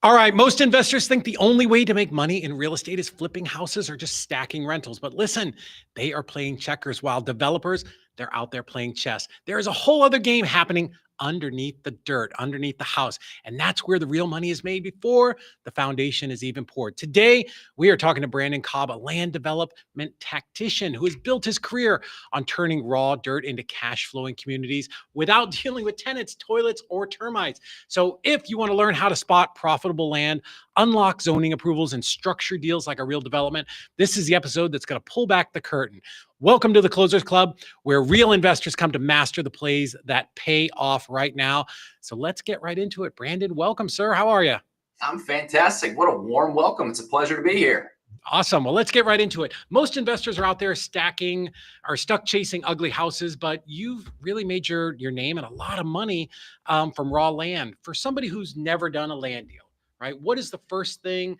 All right. Most investors think the only way to make money in real estate is flipping houses or just stacking rentals. But listen, they are playing checkers while developers, they're out there playing chess. There is a whole other game happening underneath the dirt, underneath the house. And that's where the real money is made before the foundation is even poured. Today, we are talking to Brandon Cobb, a land development tactician who has built his career on turning raw dirt into cash flowing communities without dealing with tenants, toilets, or termites. So if you want to learn how to spot profitable land, unlock zoning approvals, and structure deals like a real development, this is the episode that's going to pull back the curtain. Welcome to the Closers Club, where real investors come to master the plays that pay off right now. So let's get right into it. Brandon, welcome, sir. How are you? I'm fantastic. What a warm welcome. It's a pleasure to be here. Awesome. Well, let's get right into it. Most investors are out there stuck chasing ugly houses, but you've really made your name and a lot of money from raw land. For somebody who's never done a land deal, right? What is the first thing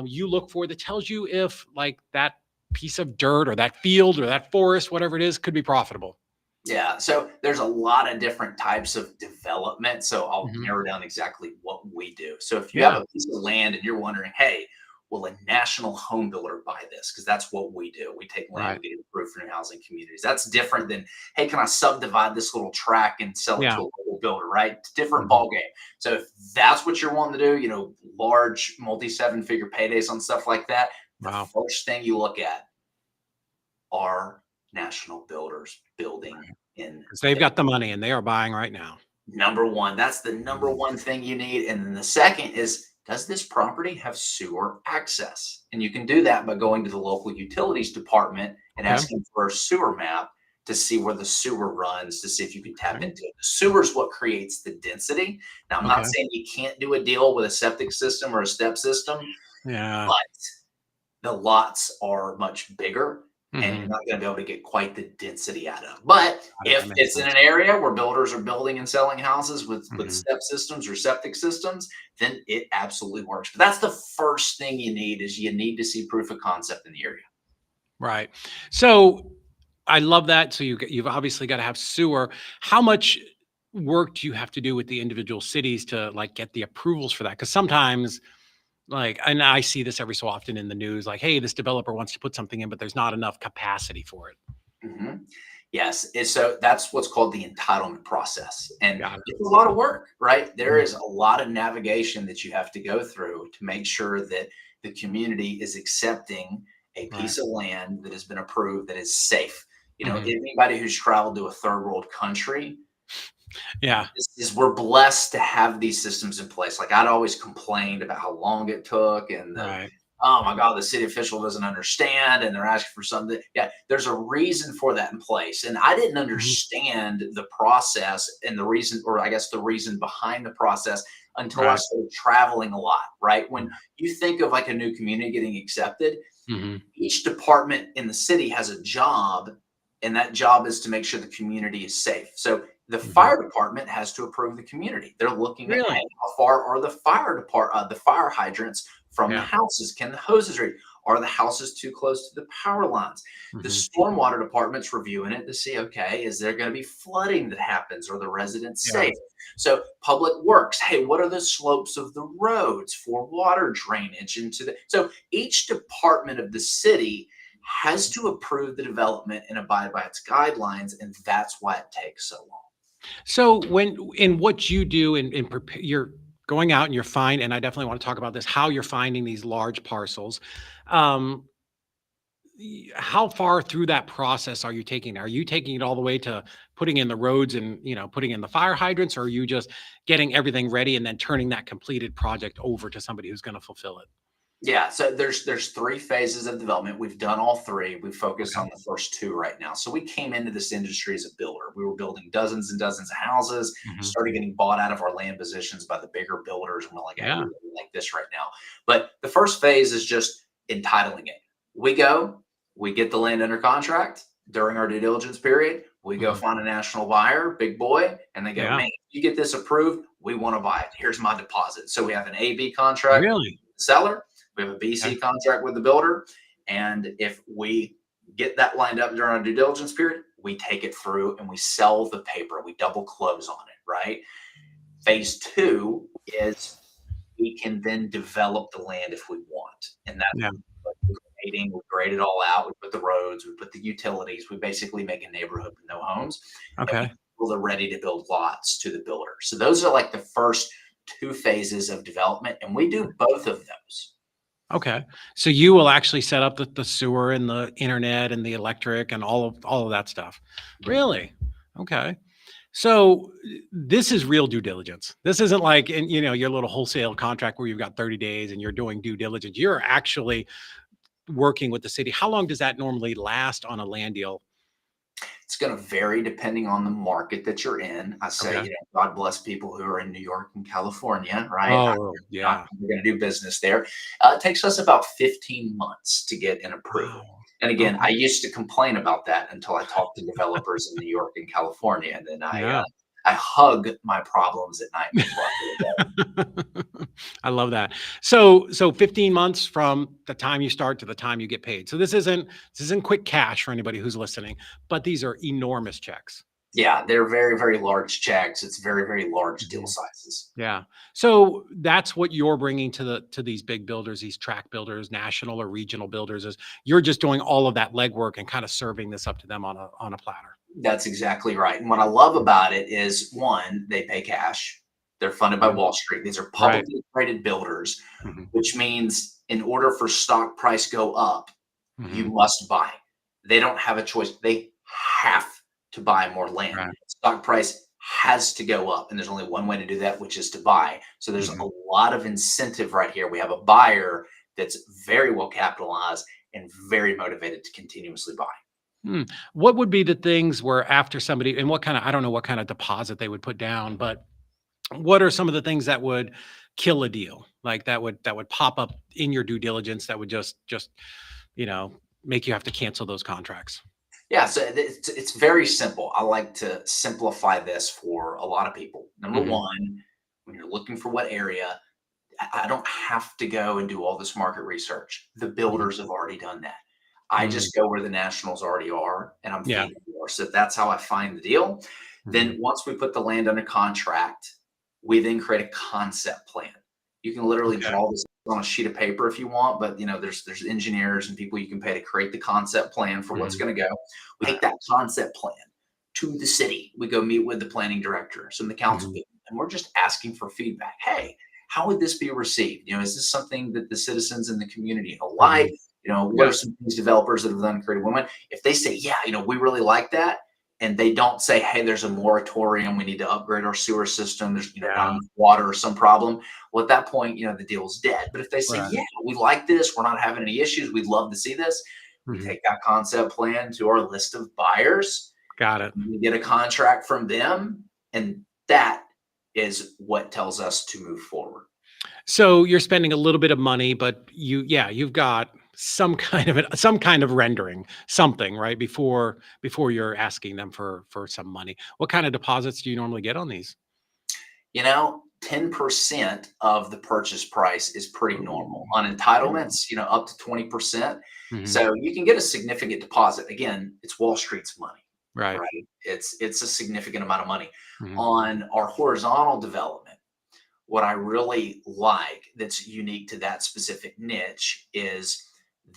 you look for that tells you if like that piece of dirt or that field or that forest, whatever it is, could be profitable? Yeah. So there's a lot of different types of development. So I'll Mhm. narrow down exactly what we do. So if you have Yeah. a piece of land and you're wondering, hey, will a national home builder buy this? Because that's what we do. We take land, Right. we get it approved for new housing communities. That's different than, hey, can I subdivide this little tract and sell it Yeah. to a local builder, right? It's a different Mhm. ball game. So if that's what you're wanting to do, large multi 7-figure paydays on stuff like that, the Wow. first thing you look at are national builders building Right. in Because they've their got the money and they are buying right now. number one. That's the number Mhm. one thing you need. And then the second is, does this property have sewer access? And you can do that by going to the local utilities department and Okay. asking for a sewer map to see where the sewer runs, to see if you can tap Okay. into it. The sewer is what creates the density. Now, I'm not Okay. saying you can't do a deal with a septic system or a step system, Yeah. but the lots are much bigger and you're Mhm. not going to be able to get quite the density out of. But Got it. That if makes it's in sense. an area where builders are building and selling houses with Mhm. step systems or septic systems, then it absolutely works. But that's the first thing you need is you need to see proof of concept in the area. Right. So I love that. So you've obviously got to have sewer. How much work do you have to do with the individual cities to like get the approvals for that? Because sometimes, like, and I see this every so often in the news, like, hey, this developer wants to put something in, but there's not enough capacity for it. Mhm. Yes, and so that's what's called the entitlement process, and Got it. it's a lot of work, right? There Mhm. is a lot of navigation that you have to go through to make sure that the community is accepting a Right. piece of land that has been approved that is safe. Mhm. Anybody who's traveled to a third world country, Yeah. this is we're blessed to have these systems in place. Like I'd always complained about how long it took and the Right. oh my God, the city official doesn't understand and they're asking for something. Yeah, there's a reason for that in place. And I didn't Mhm. understand the process and the reason, or I guess the reason behind the process until I Right. started traveling a lot, right? Yeah. When you think of like a new community getting accepted, Mhm. each department in the city has a job, and that job is to make sure the community is safe. So the Mhm. fire department has to approve the community. They're looking at, hey, Really? how far are the fire hydrants from the Yeah. houses? Can the hoses reach? Are the houses too close to the power lines? The Mhm. stormwater department's reviewing it to see, okay, is there going to be flooding that happens? Are the residents Yeah. safe? So public works, hey, what are the slopes of the roads for water drainage into the so each department of the city has to approve the development and abide by its guidelines, and that's why it takes so long. So when in what you do in prepare, you're going out and you're fine, and I definitely want to talk about this, how you're finding these large parcels. Um, how far through that process are you taking? Are you taking it all the way to putting in the roads and putting in the fire hydrants, or are you just getting everything ready and then turning that completed project over to somebody who's going to fulfill it? Yeah, so there's three phases of development. We've done all three. We focus Okay. on the first two right now. So we came into this industry as a builder. We were building dozens and dozens of houses, Mhm. started getting bought out of our land positions by the bigger builders, and we're like, hey, we Yeah. really like this right now. But the first phase is just entitling it. We go, we get the land under contract during our due diligence period. We go Mhm. find a national buyer, big boy, and they go, Yeah. man, if you get this approved, we want to buy it. Here's my deposit. So we have an A B contract with Really? the seller. We have a Okay. BC contract with the builder. And if we get that lined up during our due diligence period, we take it through and we sell the paper. We double close on it, right? Phase two is we we can then develop the land if we want. And that's Yeah. what we're grading. We grade it all out. We put the roads, we put the utilities. We basically make a neighborhood with no homes, and we Okay. build the ready to build lots to the builder. So those are like the first two phases of development, and we do both of those. Okay. So you will actually set up the sewer and the internet and the electric and all of that stuff. Really? Okay. So this is real due diligence. This isn't like in your little wholesale contract where you've got 30 days and you're doing due diligence. You're actually working with the city. How long does that normally last on a land deal? It's going to vary depending on the market that you're in. I say, Okay. God bless people who are in New York and California, right? Oh, You're not yeah. going to do business there. It takes us about 15 months to get an approval. Wow. And again, I Okay. used to complain about that until I talked to developers in New York and California, and then Yeah. I hug my problems at night before I go to bed. I love that. So 15 months from the time you start to the time you get paid. So this isn't quick cash for anybody who's listening, but these are enormous checks. Yeah, they're very, very large checks. It's very, very large deal Mhm. sizes. Yeah. So that's what you're bringing to these big builders, these track builders, national or regional builders, is you're just doing all of that legwork and kind of serving this up to them on a platter. That's exactly right. And what I love about it is, one, they pay cash. They're funded by Mhm. Wall Street. These are Right. publicly traded builders, Mhm. which means in order for stock price go up, you Mhm. must buy. They don't have a choice. They have to buy more land. Right. Stock price has to go up, and there's only one way to do that, which is to buy. So there's Mhm. a lot of incentive right here. We have a buyer that's very well capitalized and very motivated to continuously buy. Hmm. What would be the things where after somebody and what kind of I don't know what kind of deposit they would put down, but what are some of the things that would kill a deal? Like that would pop up in your due diligence that would just, you know, make you have to cancel those contracts? Yeah, so it's very simple. I like to simplify this for a lot of people. Number Mhm. one, when you're looking for what area, I don't have to go and do all this market research. The Mhm. builders have already done that. I Mm. just go where the nationals already are, and I'm Yeah. feeding more. So that's how I find the deal. Mhm. Then once we put the land under contract, we then create a concept plan. You can literally Okay. draw this on a sheet of paper if you want, but there's engineers and people you can pay to create the concept plan for what's Mhm. going to go. We take that concept plan to the city. We go meet with the planning directors and the council Mhm. people, and we're just asking for feedback. Hey, how would this be received? Is this something that the citizens in the community will like? Mhm. What Yeah. are some things developers that have done creative women? If they say, yeah, we really like that, and they don't say, hey, there's a moratorium, we need to upgrade our sewer system, there's not Yeah. enough water or some problem. Well, at that point, the deal's dead. But if they say, Right. yeah, we like this, we're not having any issues, we'd love to see this, we Mhm. take that concept plan to our list of buyers, Got it. we get a contract from them, and that is what tells us to move forward. So you're spending a little bit of money, but you've got some kind of rendering, something, right? Before you're asking them for some money. What kind of deposits do you normally get on these? 10% of the purchase price is pretty normal. Ooh. On Ooh. entitlements, up to 20%. Mhm. So you can get a significant deposit. Again, it's Wall Street's money, Right. right? It's a significant amount of money. Mhm. On our horizontal development, what I really like that's unique to that specific niche is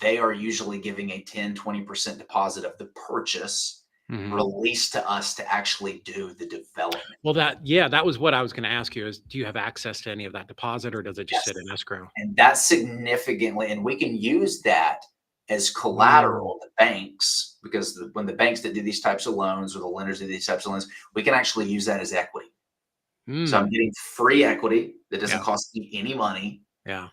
they are usually giving a 10-20% deposit of the purchase Mhm. released to us to actually do the development. Well, that was what I was gonna ask you is, do you have access to any of that deposit, or does it just Yes. sit in escrow? And that's significantly, and we can use that as Mm. collateral to banks because when the banks that do these types of loans or the lenders that do these types of loans, we can actually use that as equity. So I'm Mm. getting free equity that doesn't Yeah, cost me any money yeah.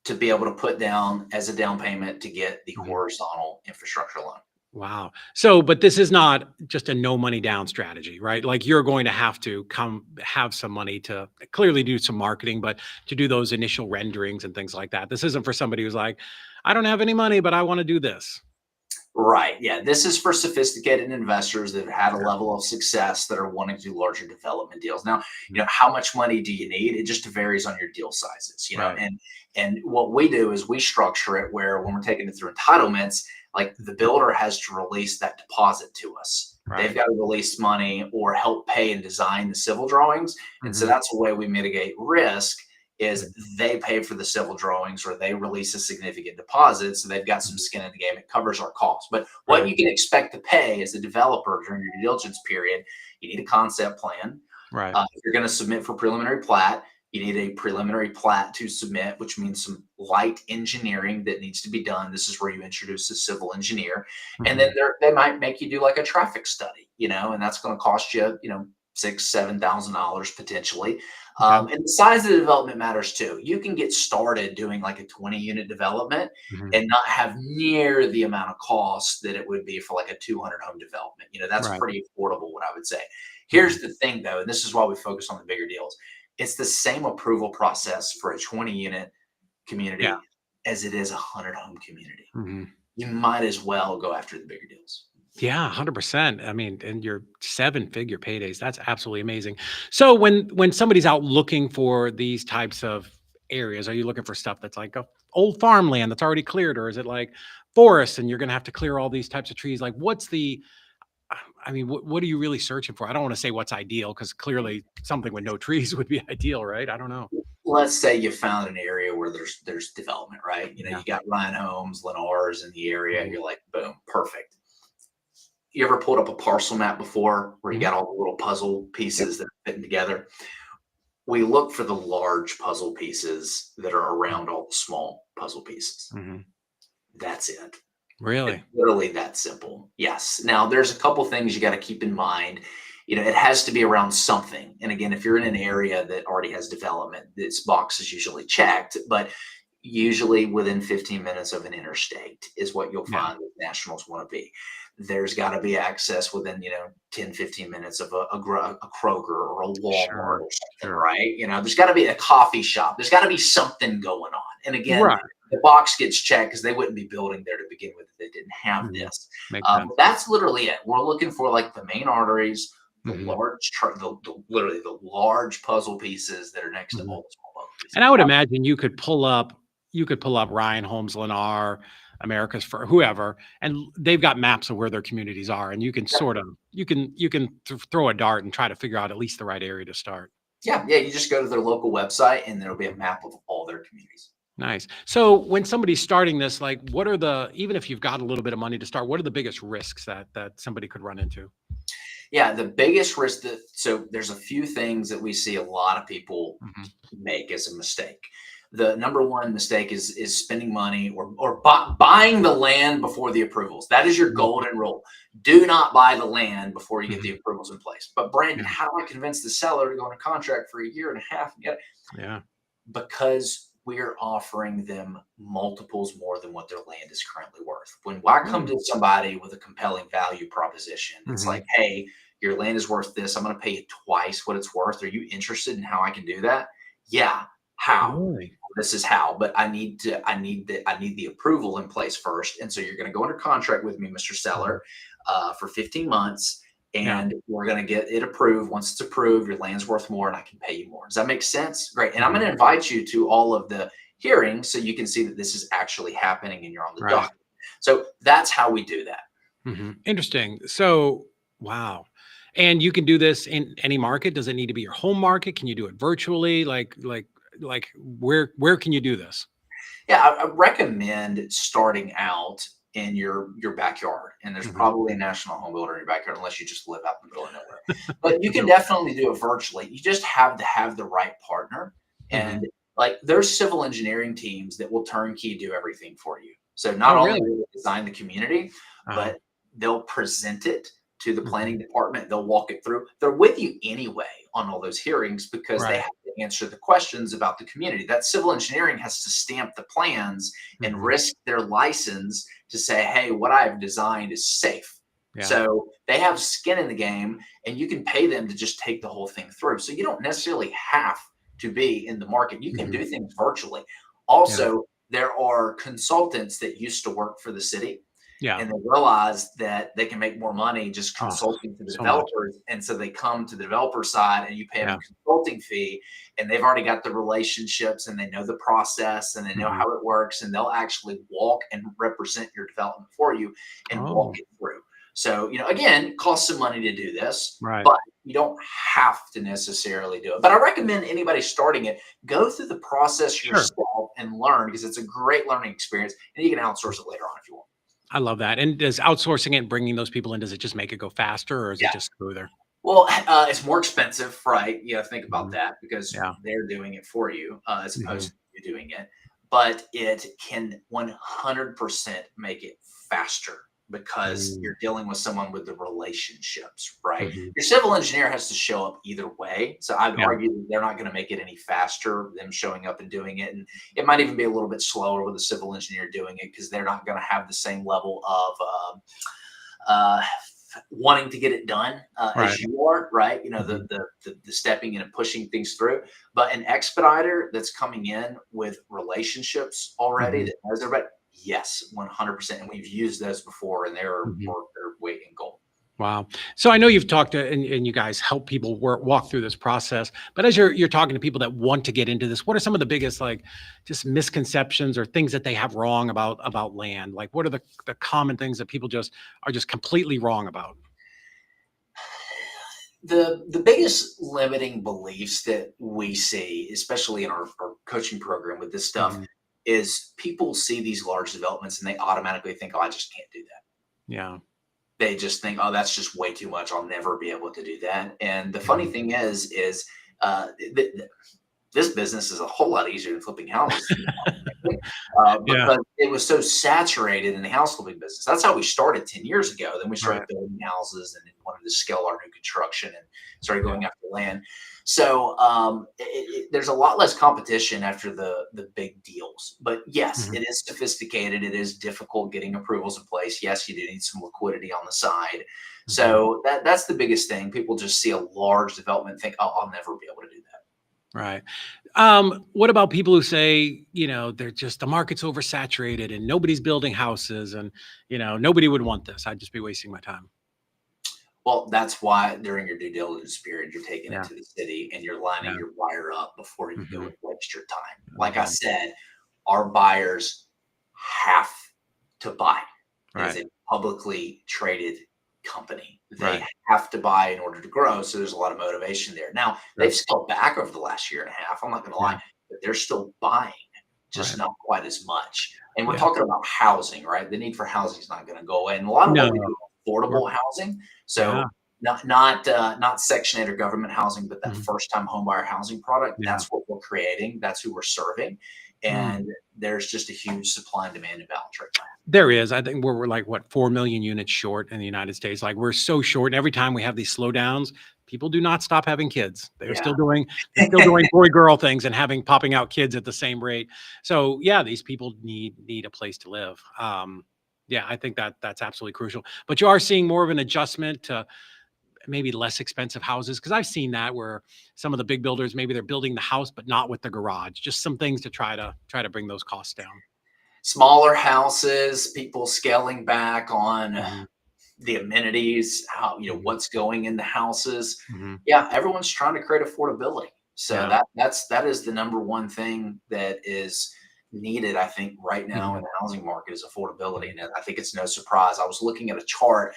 to be able to put down as a down payment to get the Mhm. horizontal infrastructure loan. Wow. So, but this is not just a no money down strategy, right? Like you're going to have to come have some money to clearly do some marketing, but to do those initial renderings and things like that. This isn't for somebody who's like, I don't have any money, but I want to do this. Right. Yeah. This is for sophisticated investors that have had a Yeah. level of success that are wanting to do larger development deals. Now, Mhm. how much money do you need? It just varies on your deal sizes, Right. and what we do is we structure it where when we're taking it through entitlements, like the builder has to release that deposit to us. They've Right. got to release money or help pay and design the civil drawings. And so Mhm. that's a way we mitigate risk is they pay for the civil drawings or they release a significant deposit. So they've got some Mhm. skin in the game. It covers our costs. But what Right. you can expect to pay as a developer during your due diligence period, you need a concept plan. Right. If you're going to submit for preliminary plat, you need a preliminary plat to submit, which means some light engineering that needs to be done. This is where you introduce a civil engineer, and then Mhm. they might make you do like a traffic study, and that's going to cost you, $6,000-7,000 potentially. Okay. And the size of the development matters too. You can get started doing like a 20-unit development Mhm. and not have near the amount of cost that it would be for like a 200 home development. That's Right. pretty affordable, what I would say. Mhm. Here's the thing though, and this is why we focus on the bigger deals. It's the same approval process for a 20-unit Yeah. community as it is a 100-home community. Mhm. You might as well go after the bigger deals. Yeah, 100%. I mean, and your seven-figure paydays, that's absolutely amazing. So when somebody's out looking for these types of areas, are you looking for stuff that's like a old farmland that's already cleared, or is it like forest and you're gonna have to clear all these types of trees? Like, what's the I mean, what are you really searching for? I don't want to say what's ideal because clearly something with no trees would be ideal, right? I don't know. Let's say you found an area where there's development, right? Yeah. You got Ryan Homes, Lennars in the area. Mhm. You're like, boom, perfect. You ever pulled up a parcel map before where you Mhm. got all the little puzzle Yep. pieces that are fitting together? We look for the large puzzle pieces that are around all the small puzzle pieces. Mhm. That's it. It's Really? literally that simple. Yes. Now, there's a couple things you got to keep in mind. It has to be around something. And again, if you're in an area that already has development, this box is usually checked, but usually within 15 minutes of an interstate is what you'll Yeah. find that nationals want to be. There's got to be access within, 10, 15 minutes of a Kroger or a Walmart Sure. or something, Sure. right? There's got to be a coffee shop. There's got to be something going on. And again, Right. the box gets checked because they wouldn't be building there to begin with if they didn't have Mhm. this. Makes sense. But that's literally it. We're looking for like the main arteries, the Mhm. large, literally the large puzzle pieces that are next to Mhm. all the small puzzle pieces. And I would imagine you could pull up Ryan Holmes, Lennar, America's for whoever, and they've got maps of where their communities are, and you can sort of throw a dart and try to figure out at least the right area to start. Yeah, yeah. You just go to their local website and there'll be a map of all their communities. Nice. So when somebody's starting this, like what are the even if you've got a little bit of money to start, what are the biggest risks that somebody could run into? Yeah, the biggest risk so there's a few things that we see a lot of people Mhm. make as a mistake. The number one mistake is spending money or buying the land before the approvals. That is your Mhm. golden rule. Do not buy the land before you get the Mhm. approvals in place. But Brandon, Yeah. how do I convince the seller to go into contract for a year and a half and get it? Yeah. Because we're offering them multiples more than what their land is currently worth. When I come Mm. to somebody with a compelling value proposition, it's like, Mhm. hey, your land is worth this. I'm going to pay you twice what it's worth. Are you interested in how I can do that? Yeah. How? Really? This is how, but I need the approval in place first. And so you're going to go under contract with me, Mr. Mhm. Seller, for 15 months, Yeah. and we're going to get it approved. Once it's approved, your land's worth more, and I can pay you more. Does that make sense? Great. And I'm going Mhm. to invite you to all of the hearings so you can see that this is actually happening and you're on the Right. docket. So that's how we do that. Interesting. So, wow. And you can do this in any market? Does it need to be your home market? Can you do it virtually? Like where can you do this? Yeah, I recommend starting out in your backyard, and there's Mhm. probably a national home builder in your backyard, unless you just live out in the middle of nowhere. But you can No. definitely do it virtually. You just have to have the right partner, and Mhm. like there's civil engineering teams that will turnkey do everything for you. So Oh, not only really? will they design the community, Uh-huh. but they'll present it to the Mhm. planning department. They'll walk it through. They're with you anyway on all those hearings because they Right. have to answer the questions about the community. That civil engineering has to stamp the plans and Mhm. risk their license to say, hey, what I've designed is safe. Yeah. So they have skin in the game, and you can pay them to just take the whole thing through. So you don't necessarily have to be in the market. You can Mhm. do things virtually. Yeah. Also, there are consultants that used to work for the city Yeah. and they realize that they can make more money just Oh, consulting to the so much. developers. And so they come to the developer side and you pay them Yeah. a consulting fee and they've already got the relationships and they know the process and they know Mhm. how it works and they'll actually walk and represent your development for you and walk Oh, it through. So, again, costs some money to do this, Right. but you don't have to necessarily do it. But I recommend anybody starting it go through the process Sure. yourself and learn, because it's a great learning experience, and you can outsource it later on if you want. I love that. And does outsourcing it and bringing those people in, does it just make it go faster or is it Yeah. just smoother? Well, it's more expensive, right? You got to think about Mhm. that because Yeah. they're doing it for you, as Mhm. opposed to you doing it. But it can 100% make it faster because Mm. you're dealing with someone with the relationships, right? Mhm. Your civil engineer has to show up either way. So I'd Yeah. argue that they're not going to make it any faster, them showing up and doing it. And it might even be a little bit slower with a civil engineer doing it because they're not going to have the same level of uh, wanting to get it done Right. as you are, right? Mhm. The stepping in and pushing things through. But an expediter that's coming in with relationships already Mhm. that knows everybody, yes, 100%. And we've used those before, and they're Mhm. worth their weight in gold. Wow. So I know you've talked to and you guys help people walk through this process. But as you're talking to people that want to get into this, what are some of the biggest like just misconceptions or things that they have wrong about land? Like what are the common things that people just are just completely wrong about? The biggest limiting beliefs that we see, especially in our coaching program with this stuff, Mhm. is people see these large developments and they automatically think, oh, I just can't do that. Yeah. They just think, "Oh, that's just way too much. I'll never be able to do that." And the funny Mhm. thing is, this business is a whole lot easier than flipping houses, Yeah. because it was so saturated in the house flipping business. That's how we started 10 years ago. Then we Right. started building houses and then wanted to scale our new construction and started Yeah. going after land. So there's a lot less competition after the big deals. But yes, Mhm. it is sophisticated. It is difficult getting approvals in place. Yes, you do need some liquidity on the side. Mhm. So that's the biggest thing. People just see a large development and think, oh, I'll never be able to do that. Right. What about people who say, they're just the market's oversaturated and nobody's building houses and, nobody would want this. I'd just be wasting my time. Well, that's why during your due diligence period, you're taking it Yeah. to the city and you're lining Yeah. your buyer up before you go Mhm. and waste your time. I Like love I that. said, our buyers have to buy. It is Right. a publicly traded company. They Right. have to buy in order to grow. So there's a lot of motivation there. Now, Sure. they've scaled back over the last year and a half. I'm not going to lie, Yeah. but they're still buying, just Right. not quite as much. And we're Yeah. talking about housing, right? The need for housing is not going to go away. And a lot of what we do No. is We're affordable housing. yeah. So not Section 8 or government housing, but that Mhm. first time homebuyer housing product. Yeah. That's what we're creating. That's who we're serving. Mm. And there's just a huge supply and demand imbalance right now. There is. I think we're like what 4 million units short in the United States. Like we're so short. And every time we have these slowdowns, people do not stop having kids. Yeah. They're still doing boy girl things and having popping out kids at the same rate. So yeah, these people need a place to live. Yeah, I think that's absolutely crucial. But you are seeing more of an adjustment to maybe less expensive houses because I've seen that where some of the big builders maybe they're building the house but not with the garage. Just some things to try to bring those costs down. Smaller houses, people scaling back on Mhm. the amenities, how Mhm. what's going in the houses. Mhm. Yeah, everyone's trying to create affordability. So Yeah. that is the number one thing that is needed, I think, right now in Mhm. the housing market is affordability. Mhm. And I think it's no surprise. I was looking at a chart.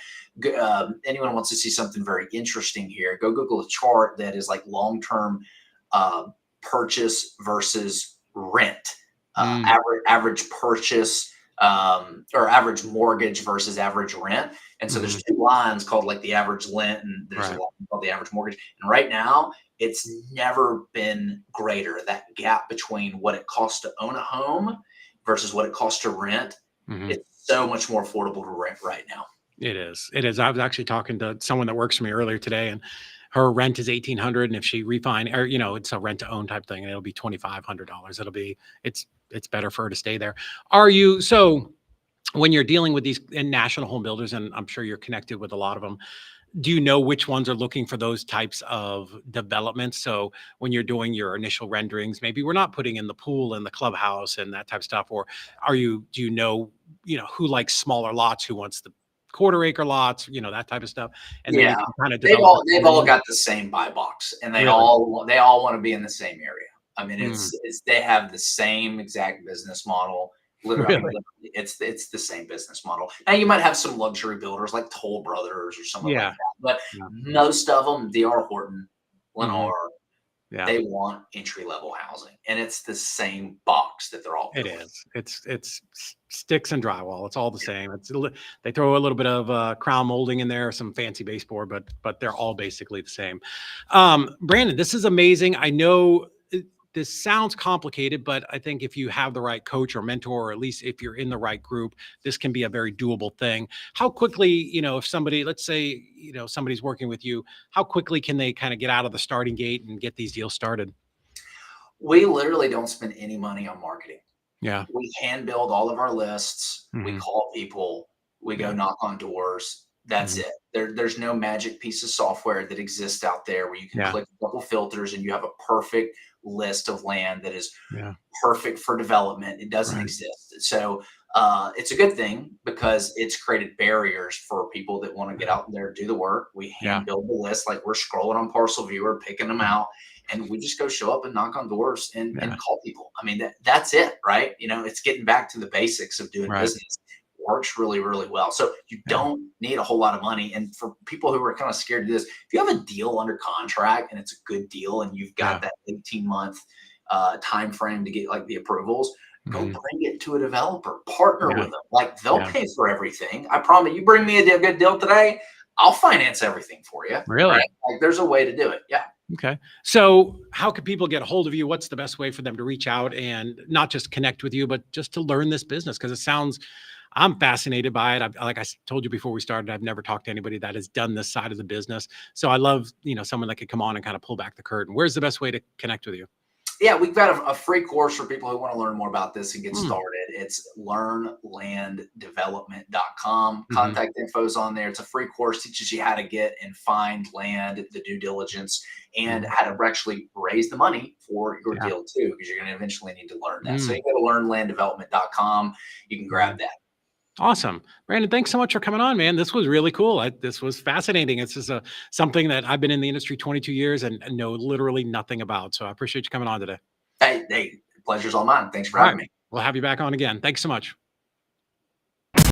Anyone wants to see something very interesting here, go Google a chart that is like long-term uh, purchase versus rent, Mm. average purchase or average mortgage versus average rent. And so Mhm. there's two lines called like the average rent, and there's a Right. line called the average mortgage. And right now, it's never been greater. That gap between what it costs to own a home versus what it costs to rent, Mhm. it's so much more affordable to rent right now. It is. It is. I was actually talking to someone that works for me earlier today, and her rent is 1,800, and if she refine or it's a rent to own type thing, and it'll be $2,500. It's better for her to stay there. Are you so when you're dealing with these and national home builders, and I'm sure you're connected with a lot of them, do you know which ones are looking for those types of developments? So when you're doing your initial renderings, maybe we're not putting in the pool and the clubhouse and that type of stuff, or do you know, who likes smaller lots, who wants the quarter acre lots, that type of stuff, and then you Yeah, can kind of develop it they've for all them. got the same buy box, and Really? they all want to be in the same area. I mean, Mm, it's they have the same exact business model. Literally, I mean, Really? literally, it's the same business model. Now you might have some luxury builders like Toll Brothers or someone like Yeah. that, but Yeah. most of them, D.R. Horton, Mhm. Lennar, Yeah. they want entry level housing, and it's the same box that they're all It building. is. It's sticks and drywall. It's all the same. They throw a little bit of crown molding in there, some fancy baseboard, but they're all basically the same. Brandon, this is amazing. I know this sounds complicated, but I think if you have the right coach or mentor, or at least if you're in the right group, this can be a very doable thing. How quickly, if somebody, let's say, somebody's working with you, how quickly can they kind of get out of the starting gate and get these deals started? We literally don't spend any money on marketing. Yeah. We hand build all of our lists. We Hmm. call people. We go Yeah. knock on doors. That's Hmm. it. There's no magic piece of software that exists out there where you can Yeah. click a couple filters and you have a perfect list of land that is Yeah. perfect for development. It doesn't Right. exist. So it's a good thing because it's created barriers for people that want to get Yeah. out there, do the work. We Yeah. hand build the list like we're scrolling on Parcel Viewer, picking them out, and we just go show up and knock on doors and Yeah. call people. I mean, that's it, right? It's getting back to the basics of doing Right. business. Works really, really well. So you Yeah. don't need a whole lot of money. And for people who are kind of scared to do this, if you have a deal under contract and it's a good deal and you've got Yeah. that 18-month time frame to get like the approvals, go Mhm. bring it to a developer, partner Yeah. with them. Like they'll Yeah. pay for everything. I promise you bring me a good deal today, I'll finance everything for you. Right. Really? Like there's a way to do it. Yeah. Okay. So, how can people get a hold of you? What's the best way for them to reach out and not just connect with you, but just to learn this business? Because it sounds, I'm fascinated by it. Like told you before we started, I've never talked to anybody that has done this side of the business. So, I love, someone that could come on and kind of pull back the curtain. Where's the best way to connect with you? Yeah, we've got a free course for people who want to learn more about this and get Mm. started. It's learnlanddevelopment.com. Hmm. Contact info's on there. It's a free course, teaches you how to get and find land, the due diligence, and Hmm. how to actually raise the money for your Yeah. deal too, because you're going to eventually need to learn that. So Mm. you go to learnlanddevelopment.com. You can grab Mhm. that. Awesome. Brandon, thanks so much for coming on, man. This was really cool. This was fascinating. It's just something that I've been in the industry 22 years and know literally nothing about. So I appreciate you coming on today. Hey, pleasure's all mine. Thanks for All right. having me. We'll have you back on again. Thanks so much.